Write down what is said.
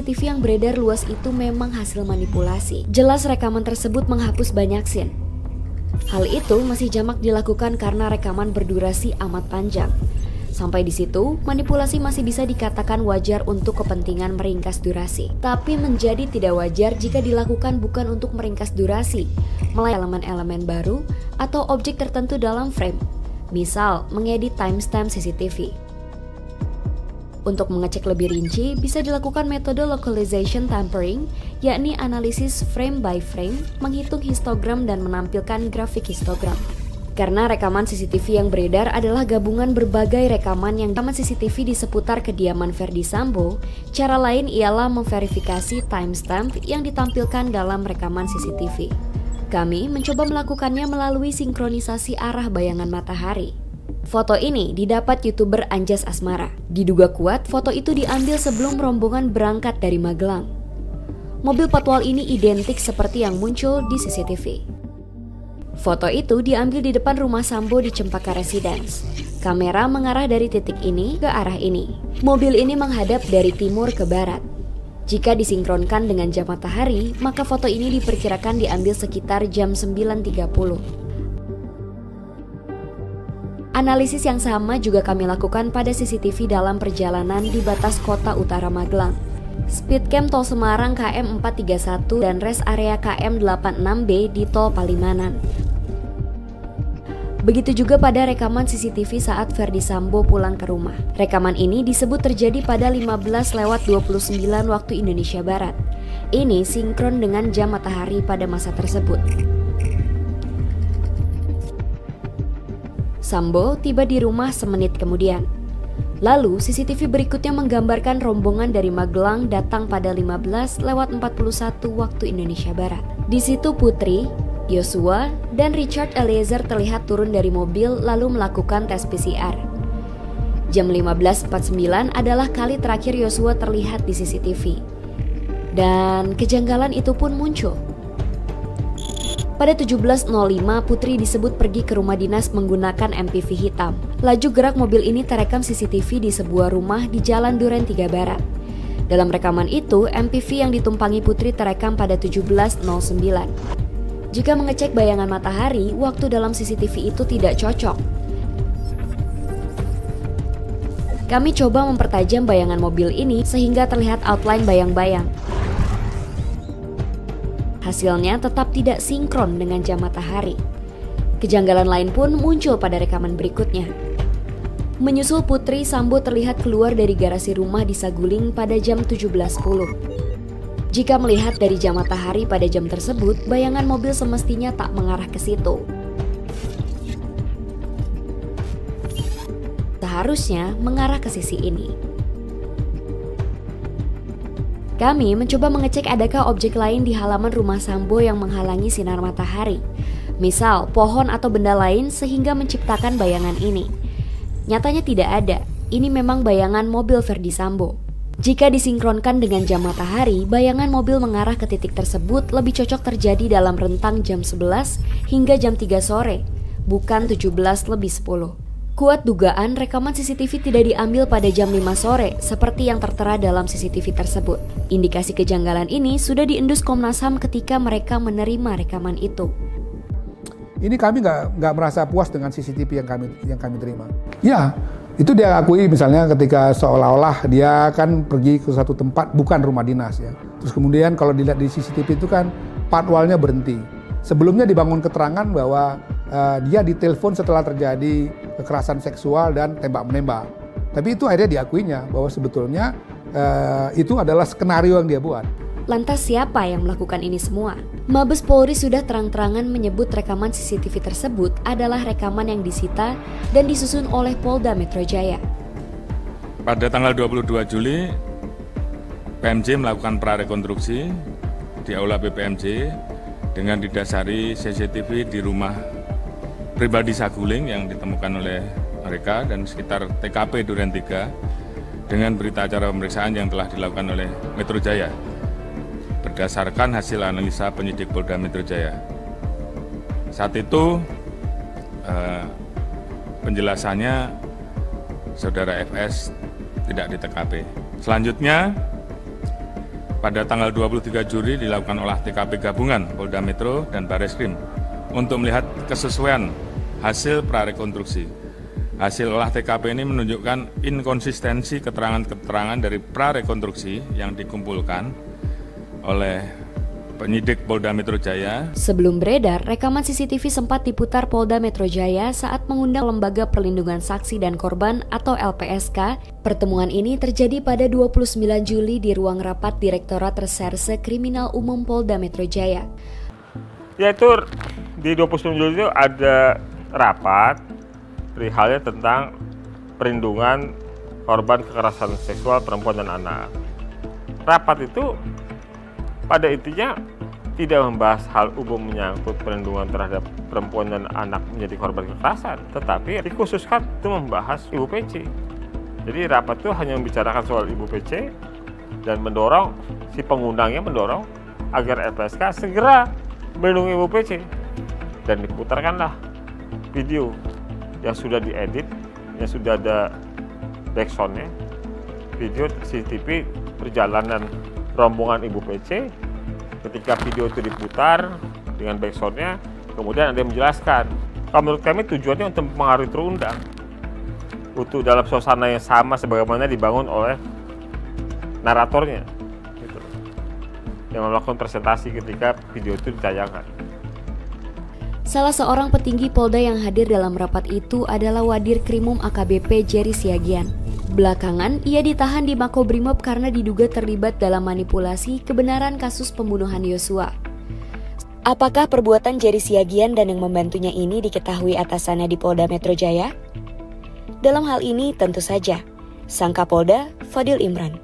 CCTV yang beredar luas itu memang hasil manipulasi. Jelas rekaman tersebut menghapus banyak scene. Hal itu masih jamak dilakukan karena rekaman berdurasi amat panjang. Sampai di situ, manipulasi masih bisa dikatakan wajar untuk kepentingan meringkas durasi. Tapi menjadi tidak wajar jika dilakukan bukan untuk meringkas durasi, melainkan elemen-elemen baru atau objek tertentu dalam frame. Misal, mengedit timestamp CCTV. Untuk mengecek lebih rinci, bisa dilakukan metode localization tampering, yakni analisis frame by frame, menghitung histogram dan menampilkan grafik histogram. Karena rekaman CCTV yang beredar adalah gabungan berbagai rekaman CCTV di seputar kediaman Ferdy Sambo, cara lain ialah memverifikasi timestamp yang ditampilkan dalam rekaman CCTV. Kami mencoba melakukannya melalui sinkronisasi arah bayangan matahari. Foto ini didapat YouTuber Anjas Asmara. Diduga kuat foto itu diambil sebelum rombongan berangkat dari Magelang. Mobil patwal ini identik seperti yang muncul di CCTV. Foto itu diambil di depan rumah Sambo di Cempaka Residence. Kamera mengarah dari titik ini ke arah ini. Mobil ini menghadap dari timur ke barat. Jika disinkronkan dengan jam matahari, maka foto ini diperkirakan diambil sekitar jam 9.30. Analisis yang sama juga kami lakukan pada CCTV dalam perjalanan di batas kota utara Magelang. Speedcam Tol Semarang KM 431 dan rest area KM 86B di Tol Palimanan. Begitu juga pada rekaman CCTV saat Ferdy Sambo pulang ke rumah. Rekaman ini disebut terjadi pada 15:29 waktu Indonesia Barat. Ini sinkron dengan jam matahari pada masa tersebut. Sambo tiba di rumah semenit kemudian. Lalu CCTV berikutnya menggambarkan rombongan dari Magelang datang pada 15:41 waktu Indonesia Barat. Di situ Putri, Yosua, dan Richard Eliezer terlihat turun dari mobil lalu melakukan tes PCR. Jam 15.49 adalah kali terakhir Yosua terlihat di CCTV. Dan kejanggalan itu pun muncul. Pada 17.05 Putri disebut pergi ke rumah dinas menggunakan MPV hitam. Laju gerak mobil ini terekam CCTV di sebuah rumah di Jalan Duren 3 Barat. Dalam rekaman itu, MPV yang ditumpangi Putri terekam pada 17.09. Jika mengecek bayangan matahari, waktu dalam CCTV itu tidak cocok. Kami coba mempertajam bayangan mobil ini sehingga terlihat outline bayang-bayang. Hasilnya tetap tidak sinkron dengan jam matahari. Kejanggalan lain pun muncul pada rekaman berikutnya. Menyusul Putri, Sambo terlihat keluar dari garasi rumah di Saguling pada jam 17.10. Jika melihat dari jam matahari pada jam tersebut, bayangan mobil semestinya tak mengarah ke situ. Seharusnya mengarah ke sisi ini. Kami mencoba mengecek adakah objek lain di halaman rumah Sambo yang menghalangi sinar matahari. Misal, pohon atau benda lain sehingga menciptakan bayangan ini. Nyatanya tidak ada, ini memang bayangan mobil Ferdy Sambo. Jika disinkronkan dengan jam matahari, bayangan mobil mengarah ke titik tersebut lebih cocok terjadi dalam rentang jam 11 hingga jam 3 sore, bukan 17:10. Kuat dugaan rekaman CCTV tidak diambil pada jam 5 sore seperti yang tertera dalam CCTV tersebut. Indikasi kejanggalan ini sudah diendus Komnas HAM ketika mereka menerima rekaman itu. Ini kami nggak merasa puas dengan CCTV yang kami terima. Ya, itu dia akui misalnya ketika seolah-olah dia kan pergi ke satu tempat bukan rumah dinas ya. Terus kemudian kalau dilihat di CCTV itu kan patwalnya berhenti. Sebelumnya dibangun keterangan bahwa dia ditelepon setelah terjadi kekerasan seksual dan tembak-menembak. Tapi itu akhirnya diakuinya bahwa sebetulnya itu adalah skenario yang dia buat. Lantas siapa yang melakukan ini semua? Mabes Polri sudah terang-terangan menyebut rekaman CCTV tersebut adalah rekaman yang disita dan disusun oleh Polda Metro Jaya. Pada tanggal 22 Juli, PMJ melakukan prarekonstruksi di Aula BPMJ dengan didasari CCTV di rumah pribadi Saguling yang ditemukan oleh mereka dan sekitar TKP Duren 3 dengan berita acara pemeriksaan yang telah dilakukan oleh Metro Jaya. Berdasarkan hasil analisa penyidik Polda Metro Jaya. Saat itu penjelasannya saudara FS tidak di TKP. Selanjutnya Pada tanggal 23 Juli dilakukan olah TKP gabungan Polda Metro dan Barreskrim untuk melihat kesesuaian hasil prarekonstruksi. Hasil olah TKP ini menunjukkan inkonsistensi keterangan-keterangan dari prarekonstruksi yang dikumpulkan oleh penyidik Polda Metro Jaya. Sebelum beredar, rekaman CCTV sempat diputar Polda Metro Jaya saat mengundang Lembaga Perlindungan Saksi dan Korban atau LPSK. Pertemuan ini terjadi pada 29 Juli di ruang rapat Direktorat Reserse Kriminal Umum Polda Metro Jaya. Yaitu di 29 Juli itu ada rapat perihalnya tentang perlindungan korban kekerasan seksual perempuan dan anak. Rapat itu pada intinya tidak membahas hal umum menyangkut perlindungan terhadap perempuan dan anak menjadi korban kekerasan, tetapi dikhususkan itu membahas Ibu PC. Jadi rapat itu hanya membicarakan soal Ibu PC dan mendorong, si pengundangnya mendorong agar LPSK segera melindungi Ibu PC. Dan diputarkanlah video yang sudah diedit, yang sudah ada backsoundnya, video CCTV perjalanan rombongan Ibu PC. Ketika video itu diputar dengan backsoundnya, kemudian ada yang menjelaskan. Kalau menurut kami tujuannya untuk mempengaruhi terundang, untuk dalam suasana yang sama sebagaimana dibangun oleh naratornya, gitu, yang melakukan presentasi ketika video itu ditayangkan. Salah seorang petinggi Polda yang hadir dalam rapat itu adalah Wadir Krimum AKBP Jerry Siagian. Belakangan, ia ditahan di Makobrimob karena diduga terlibat dalam manipulasi kebenaran kasus pembunuhan Yosua. Apakah perbuatan Jerry Siagian dan yang membantunya ini diketahui atasannya di Polda Metro Jaya? Dalam hal ini tentu saja, sang Kapolda Fadil Imran.